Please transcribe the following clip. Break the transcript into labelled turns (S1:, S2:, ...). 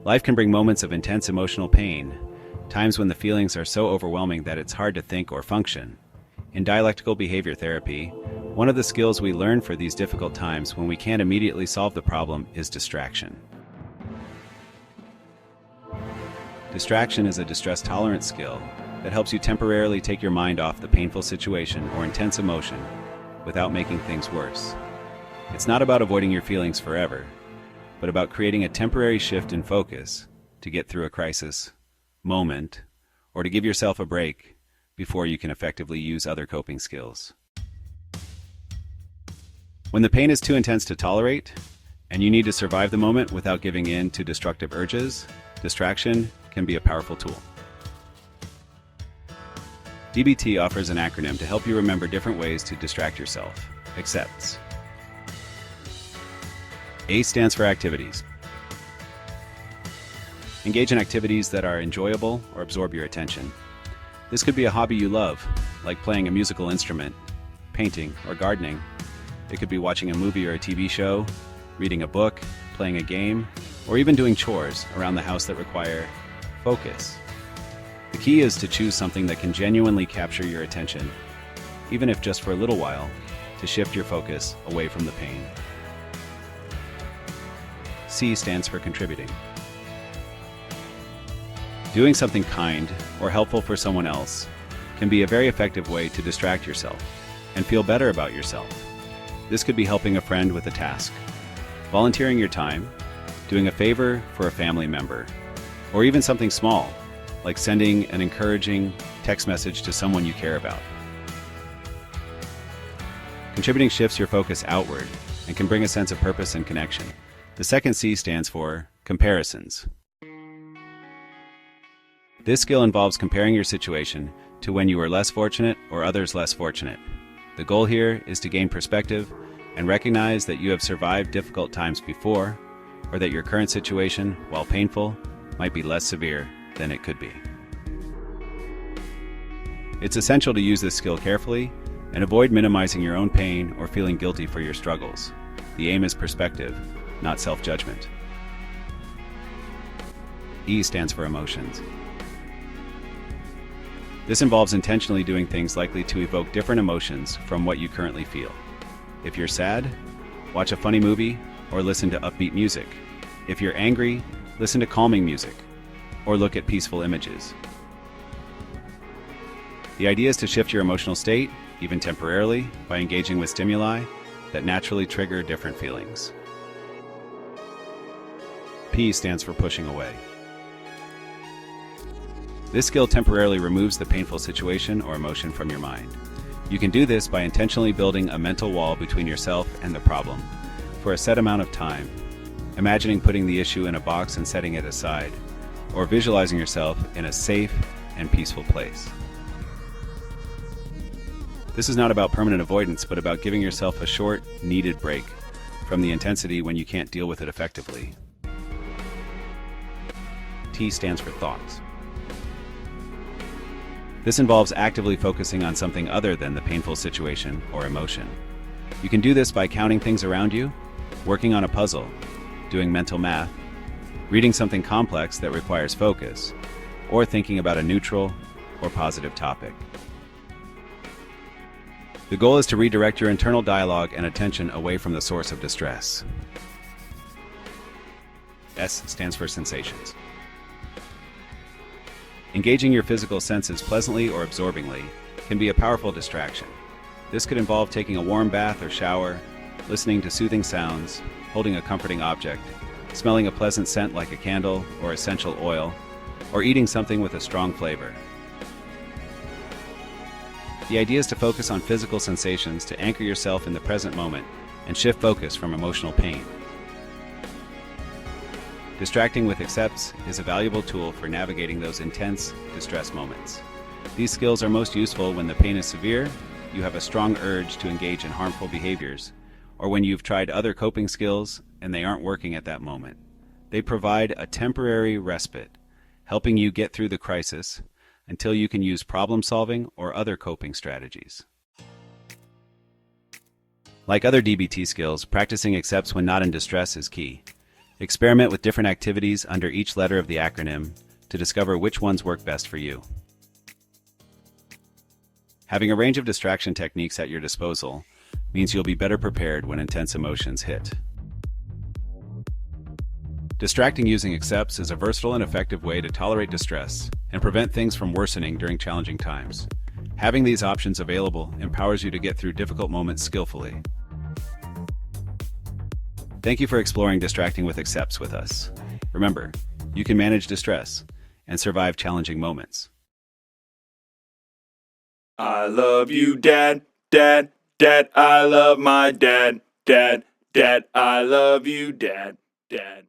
S1: Life can bring moments of intense emotional pain, times when the feelings are so overwhelming that it's hard to think or function. In dialectical behavior therapy, one of the skills we learn for these difficult times when we can't immediately solve the problem is distraction. Distraction is a distress tolerance skill that helps you temporarily take your mind off the painful situation or intense emotion without making things worse. It's not about avoiding your feelings forever, but about creating a temporary shift in focus to get through a crisis, moment, or to give yourself a break before you can effectively use other coping skills. When the pain is too intense to tolerate, and you need to survive the moment without giving in to destructive urges, distraction can be a powerful tool. DBT offers an acronym to help you remember different ways to distract yourself. Accepts. A stands for activities. Engage in activities that are enjoyable or absorb your attention. This could be a hobby you love, like playing a musical instrument, painting, or gardening. It could be watching a movie or a TV show, reading a book, playing a game, or even doing chores around the house that require focus. The key is to choose something that can genuinely capture your attention, even if just for a little while, to shift your focus away from the pain. C stands for contributing. Doing something kind or helpful for someone else can be a very effective way to distract yourself and feel better about yourself. This could be helping a friend with a task, volunteering your time, doing a favor for a family member, or even something small, like sending an encouraging text message to someone you care about. Contributing shifts your focus outward and can bring a sense of purpose and connection. The second C stands for comparisons. This skill involves comparing your situation to when you were less fortunate or others less fortunate. The goal here is to gain perspective and recognize that you have survived difficult times before, or that your current situation, while painful, might be less severe than it could be. It's essential to use this skill carefully and avoid minimizing your own pain or feeling guilty for your struggles. The aim is perspective, not self-judgment. E stands for emotions. This involves intentionally doing things likely to evoke different emotions from what you currently feel. If you're sad, watch a funny movie or listen to upbeat music. If you're angry, listen to calming music or look at peaceful images. The idea is to shift your emotional state, even temporarily, by engaging with stimuli that naturally trigger different feelings. P stands for pushing away. This skill temporarily removes the painful situation or emotion from your mind. You can do this by intentionally building a mental wall between yourself and the problem for a set amount of time, imagining putting the issue in a box and setting it aside, or visualizing yourself in a safe and peaceful place. This is not about permanent avoidance, but about giving yourself a short, needed break from the intensity when you can't deal with it effectively. T stands for thoughts. This involves actively focusing on something other than the painful situation or emotion. You can do this by counting things around you, working on a puzzle, doing mental math, reading something complex that requires focus, or thinking about a neutral or positive topic. The goal is to redirect your internal dialogue and attention away from the source of distress. S stands for sensations. Engaging your physical senses pleasantly or absorbingly can be a powerful distraction. This could involve taking a warm bath or shower, listening to soothing sounds, holding a comforting object, smelling a pleasant scent like a candle or essential oil, or eating something with a strong flavor. The idea is to focus on physical sensations to anchor yourself in the present moment and shift focus from emotional pain. Distracting with accepts is a valuable tool for navigating those intense distress moments. These skills are most useful when the pain is severe, you have a strong urge to engage in harmful behaviors, or when you've tried other coping skills and they aren't working at that moment. They provide a temporary respite, helping you get through the crisis until you can use problem-solving or other coping strategies. Like other DBT skills, practicing accepts when not in distress is key. Experiment with different activities under each letter of the acronym to discover which ones work best for you. Having a range of distraction techniques at your disposal means you'll be better prepared when intense emotions hit. Distracting using accepts is a versatile and effective way to tolerate distress and prevent things from worsening during challenging times. Having these options available empowers you to get through difficult moments skillfully. Thank you for exploring distracting with accepts with us. Remember, you can manage distress and survive challenging moments.
S2: I love you, Dad, Dad, Dad. I love my dad, Dad, Dad. I love you, Dad, Dad.